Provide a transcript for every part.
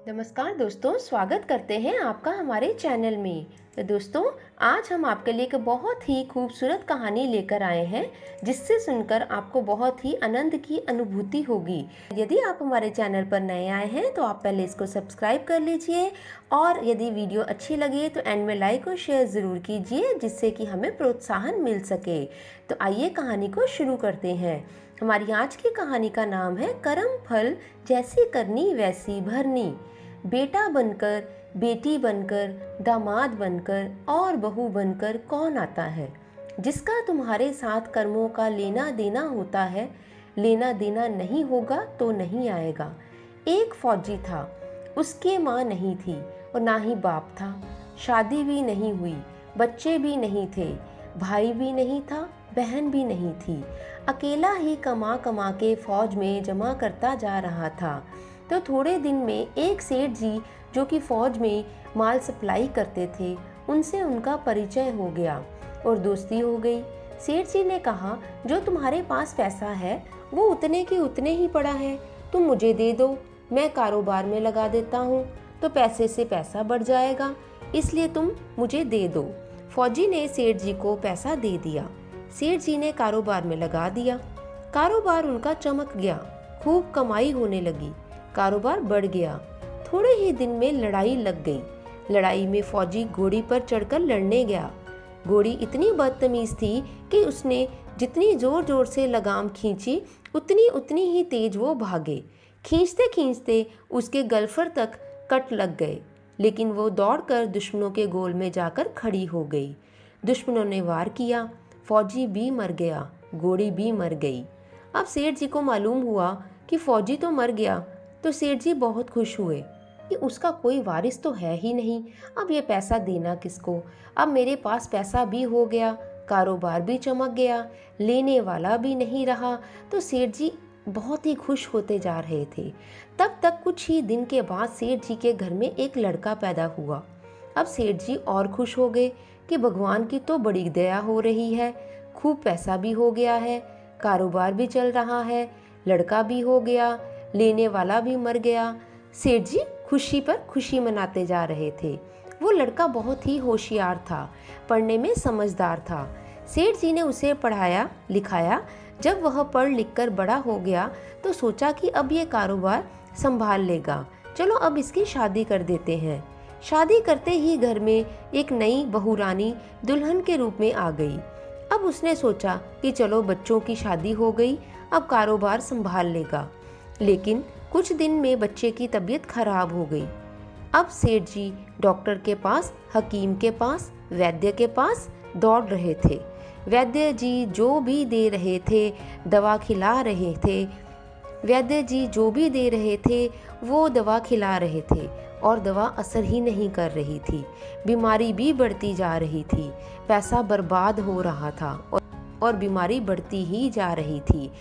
नमस्कार दोस्तों, स्वागत करते हैं आपका हमारे चैनल में। तो दोस्तों, आज हम आपके लिए एक बहुत ही खूबसूरत कहानी लेकर आए हैं जिससे सुनकर आपको बहुत ही आनंद की अनुभूति होगी। यदि आप हमारे चैनल पर नए आए हैं तो आप पहले इसको सब्सक्राइब कर लीजिए और यदि वीडियो अच्छी लगे तो एंड में लाइक और शेयर ज़रूर कीजिए जिससे कि हमें प्रोत्साहन मिल सके। तो आइए कहानी को शुरू करते हैं। हमारी आज की कहानी का नाम है करम फल जैसी करनी वैसी भरनी। बेटा बनकर, बेटी बनकर, दामाद बनकर और बहू बनकर कौन आता है? जिसका तुम्हारे साथ कर्मों का लेना देना होता है, लेना देना नहीं होगा तो नहीं आएगा। एक फौजी था, उसकी माँ नहीं थी और ना ही बाप था। शादी भी नहीं हुई, बच्चे भी नहीं थे, भाई भी नहीं था, बहन भी नहीं थी। अकेला ही कमा कमा के फौज में जमा करता जा रहा था। तो थोड़े दिन में एक सेठ जी जो कि फौज में माल सप्लाई करते थे, उनसे उनका परिचय हो गया और दोस्ती हो गई। सेठ जी ने कहा, जो तुम्हारे पास पैसा है वो उतने के उतने ही पड़ा है, तुम मुझे दे दो, मैं कारोबार में लगा देता हूँ तो पैसे से पैसा बढ़ जाएगा, इसलिए तुम मुझे दे दो। फौजी ने सेठ जी को पैसा दे दिया। सेठ जी ने कारोबार में लगा दिया। कारोबार उनका चमक गया, खूब कमाई होने लगी, कारोबार बढ़ गया। थोड़े ही दिन में लड़ाई लग गई। लड़ाई में फौजी घोड़ी पर चढ़कर लड़ने गया। घोड़ी इतनी बदतमीज थी कि उसने जितनी जोर जोर से लगाम खींची उतनी उतनी ही तेज वो भागे। खींचते खींचते उसके गलफर तक कट लग गए, लेकिन वो दौड़कर दुश्मनों के गोल में जाकर खड़ी हो गई। दुश्मनों ने वार किया, फौजी भी मर गया, घोड़ी भी मर गई। अब सेठ जी को मालूम हुआ कि फौजी तो मर गया, तो सेठ जी बहुत खुश हुए कि उसका कोई वारिस तो है ही नहीं। अब ये पैसा देना किसको? अब मेरे पास पैसा भी हो गया, कारोबार भी चमक गया, लेने वाला भी नहीं रहा। तो सेठ जी बहुत ही खुश होते जा रहे थे। तब तक कुछ ही दिन के बाद सेठ जी के घर में एक लड़का पैदा हुआ। अब सेठ जी और खुश हो गए कि भगवान की तो बड़ी दया हो रही है, खूब पैसा भी हो गया है, कारोबार भी चल रहा है, लड़का भी हो गया, लेने वाला भी मर गया। सेठ जी खुशी पर खुशी मनाते जा रहे थे। वो लड़का बहुत ही होशियार था, पढ़ने में समझदार था। सेठ जी ने उसे पढ़ाया लिखाया। जब वह पढ़ लिख कर बड़ा हो गया तो सोचा कि अब ये कारोबार संभाल लेगा, चलो अब इसकी शादी कर देते हैं। शादी करते ही घर में एक नई बहुरानी दुल्हन के रूप में आ गई। अब उसने सोचा कि चलो बच्चों की शादी हो गई, अब कारोबार संभाल लेगा। लेकिन कुछ दिन में बच्चे की तबीयत खराब हो गई। अब सेठ जी डॉक्टर के पास, हकीम के पास, वैद्य के पास दौड़ रहे थे। वैद्य जी जो भी दे रहे थे, दवा खिला रहे थे, वैद्य जी जो भी दे रहे थे वो दवा खिला रहे थे और दवा असर ही नहीं कर रही थी। बीमारी भी बढ़ती जा रही थी, पैसा बर्बाद हो रहा था और बीमारी बढ़ती ही जा रही थी।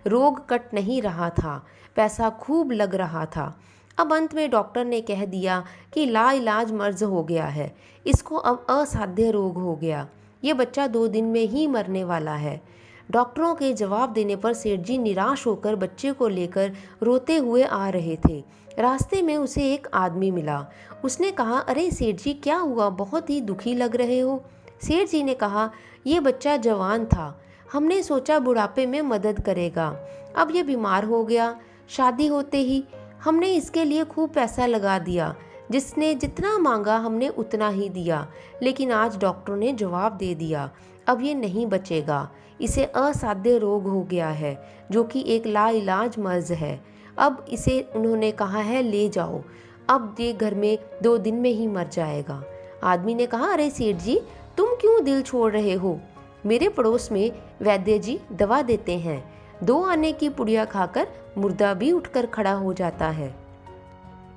रोग कट नहीं रहा था, पैसा खूब लग रहा था। अब अंत में डॉक्टर ने कह दिया कि लाइलाज मर्ज हो गया है, इसको अब असाध्य रोग हो गया, ये बच्चा 2 दिन में ही मरने वाला है। डॉक्टरों के जवाब देने पर सेठ जी निराश होकर बच्चे को लेकर रोते हुए आ रहे थे। रास्ते में उसे एक आदमी मिला। उसने कहा, अरे सेठ जी क्या हुआ, बहुत ही दुखी लग रहे हो। सेठ जी ने कहा, ये बच्चा जवान था, हमने सोचा बुढ़ापे में मदद करेगा, अब ये बीमार हो गया। शादी होते ही हमने इसके लिए खूब पैसा लगा दिया, जिसने जितना मांगा हमने उतना ही दिया, लेकिन आज डॉक्टर ने जवाब दे दिया अब ये नहीं बचेगा, इसे असाध्य रोग हो गया है जो कि एक लाइलाज मर्ज है। अब इसे उन्होंने कहा है ले जाओ, अब ये घर में 2 दिन में ही मर जाएगा। आदमी ने कहा, अरे सेठ जी तुम क्यों दिल छोड़ रहे हो, मेरे पड़ोस में वैद्य जी दवा देते हैं, 2 आने की पुड़िया खाकर मुर्दा भी उठकर खड़ा हो जाता है,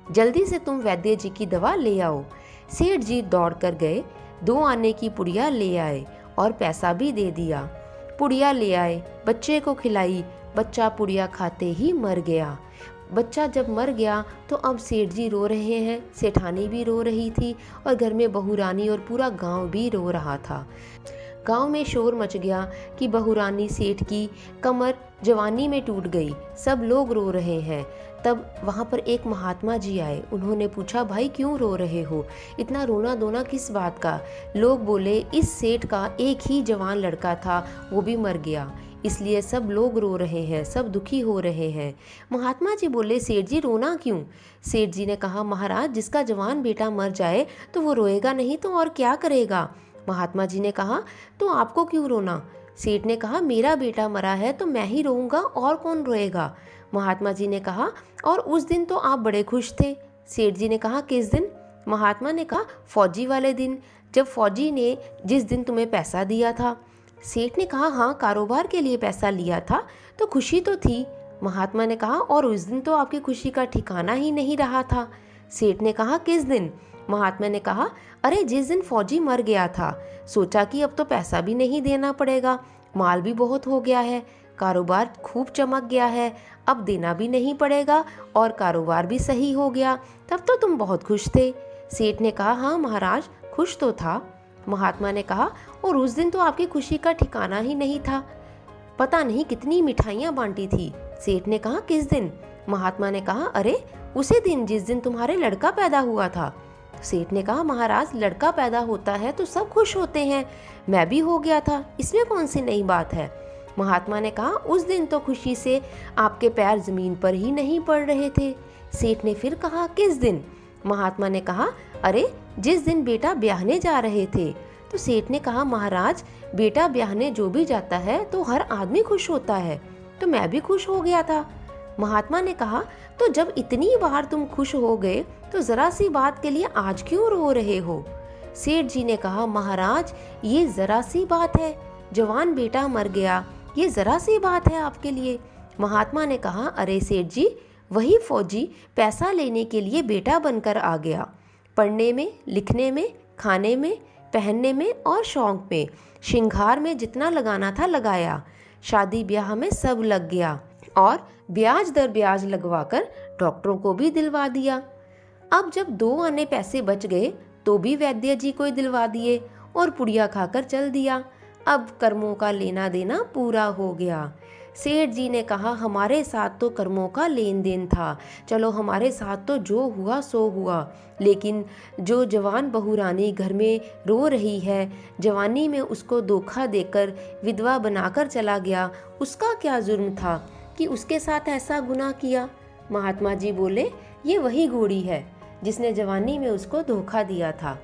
जल्दी से तुम वैद्य जी की दवा ले आओ। सेठ जी दौड़ कर गए, 2 आने की पुड़िया ले आए और पैसा भी दे दिया। पुड़िया ले आए, बच्चे को खिलाई, बच्चा पुड़िया खाते ही मर गया। बच्चा जब मर गया तो अब सेठ जी रो रहे हैं, सेठानी भी रो रही थी और घर में बहुरानी और पूरा गांव भी रो रहा था। गांव में शोर मच गया कि बहुरानी सेठ की कमर जवानी में टूट गई, सब लोग रो रहे हैं। तब वहाँ पर एक महात्मा जी आए। उन्होंने पूछा, भाई क्यों रो रहे हो, इतना रोना धोना किस बात का? लोग बोले, इस सेठ का एक ही जवान लड़का था, वो भी मर गया, इसलिए सब लोग रो रहे हैं, सब दुखी हो रहे हैं। महात्मा जी बोले, सेठ जी रोना क्यों? सेठ जी ने कहा, महाराज जिसका जवान बेटा मर जाए तो वो रोएगा नहीं तो और क्या करेगा? महात्मा जी ने कहा, तो आपको क्यों रोना? सेठ ने कहा, मेरा बेटा मरा है तो मैं ही रोऊंगा, और कौन रोएगा? महात्मा जी ने कहा, और उस दिन तो आप बड़े खुश थे। सेठ जी ने कहा, किस दिन? महात्मा ने कहा, फौजी वाले दिन, जब फौजी ने जिस दिन तुम्हें पैसा दिया था। सेठ ने कहा, हाँ कारोबार के लिए पैसा लिया था तो खुशी तो थी। महात्मा ने कहा, और उस दिन तो आपकी खुशी का ठिकाना ही नहीं रहा था। सेठ ने कहा, किस दिन? महात्मा ने कहा, अरे जिस दिन फौजी मर गया था, सोचा कि अब तो पैसा भी नहीं देना पड़ेगा, माल भी बहुत हो गया है, कारोबार खूब चमक गया है, अब देना भी नहीं पड़ेगा और कारोबार भी सही हो गया, तब तो तुम बहुत खुश थे। सेठ ने कहा, हाँ महाराज खुश तो था। महात्मा ने कहा, और उस दिन तो आपकी खुशी का ठिकाना ही नहीं था, पता नहीं कितनी मिठाइयाँ बांटी थी। सेठ ने कहा, किस दिन? महात्मा ने कहा, अरे उसी दिन जिस दिन तुम्हारे लड़का पैदा हुआ था। सेठ ने कहा, महाराज लड़का पैदा होता है तो सब खुश होते हैं, मैं भी हो गया था, इसमें कौन सी नई बात है? महात्मा ने कहा, उस दिन तो खुशी से आपके पैर जमीन पर ही नहीं पड़ रहे थे। सेठ ने फिर कहा, किस दिन? महात्मा ने कहा, अरे जिस दिन बेटा ब्याहने जा रहे थे। तो सेठ ने कहा, महाराज बेटा ब्याहने जो भी जाता है तो हर आदमी खुश होता है, तो मैं भी खुश हो गया था। महात्मा ने कहा, तो जब इतनी बार तुम खुश हो गए तो जरा सी बात के लिए आज क्यों रो रहे हो? सेठ जी ने कहा, महाराज ये जरा सी बात है, जवान बेटा मर गया, ये जरा सी बात है आपके लिए। महात्मा ने कहा, अरे सेठ जी वही फौजी पैसा लेने के लिए बेटा बनकर आ गया, पढ़ने में, लिखने में, खाने में, पहनने में और शौक में, श्रृंगार में जितना लगाना था लगाया, शादी ब्याह में सब लग गया और ब्याज दर ब्याज लगवाकर डॉक्टरों को भी दिलवा दिया। अब जब 2 आने पैसे बच गए तो भी वैद्य जी को दिलवा दिए और पुड़िया खाकर चल दिया। अब कर्मों का लेना देना पूरा हो गया। सेठ जी ने कहा, हमारे साथ तो कर्मों का लेन देन था, चलो हमारे साथ तो जो हुआ सो हुआ, लेकिन जो जवान बहू रानी घर में रो रही है, जवानी में उसको धोखा देकर विधवा बनाकर चला गया, उसका क्या जुर्म था कि उसके साथ ऐसा गुनाह किया? महात्मा जी बोले, ये वही घोड़ी है जिसने जवानी में उसको धोखा दिया था,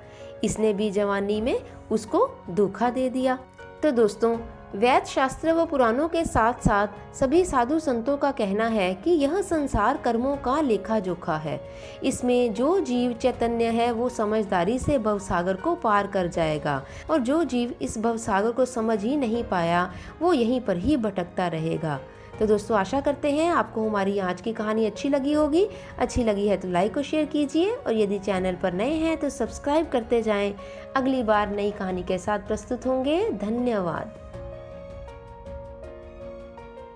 इसने भी जवानी में उसको धोखा दे दिया। तो दोस्तों, वैद शास्त्र व पुराणों के साथ साथ सभी साधु संतों का कहना है कि यह संसार कर्मों का लेखा जोखा है। इसमें जो जीव चैतन्य है वो समझदारी से भवसागर को पार कर जाएगा, और जो जीव इस भवसागर को समझ ही नहीं पाया वो यहीं पर ही भटकता रहेगा। तो दोस्तों, आशा करते हैं आपको हमारी आज की कहानी अच्छी लगी होगी। अच्छी लगी है तो लाइक और शेयर कीजिए, और यदि चैनल पर नए हैं तो सब्सक्राइब करते जाएं। अगली बार नई कहानी के साथ प्रस्तुत होंगे। धन्यवाद।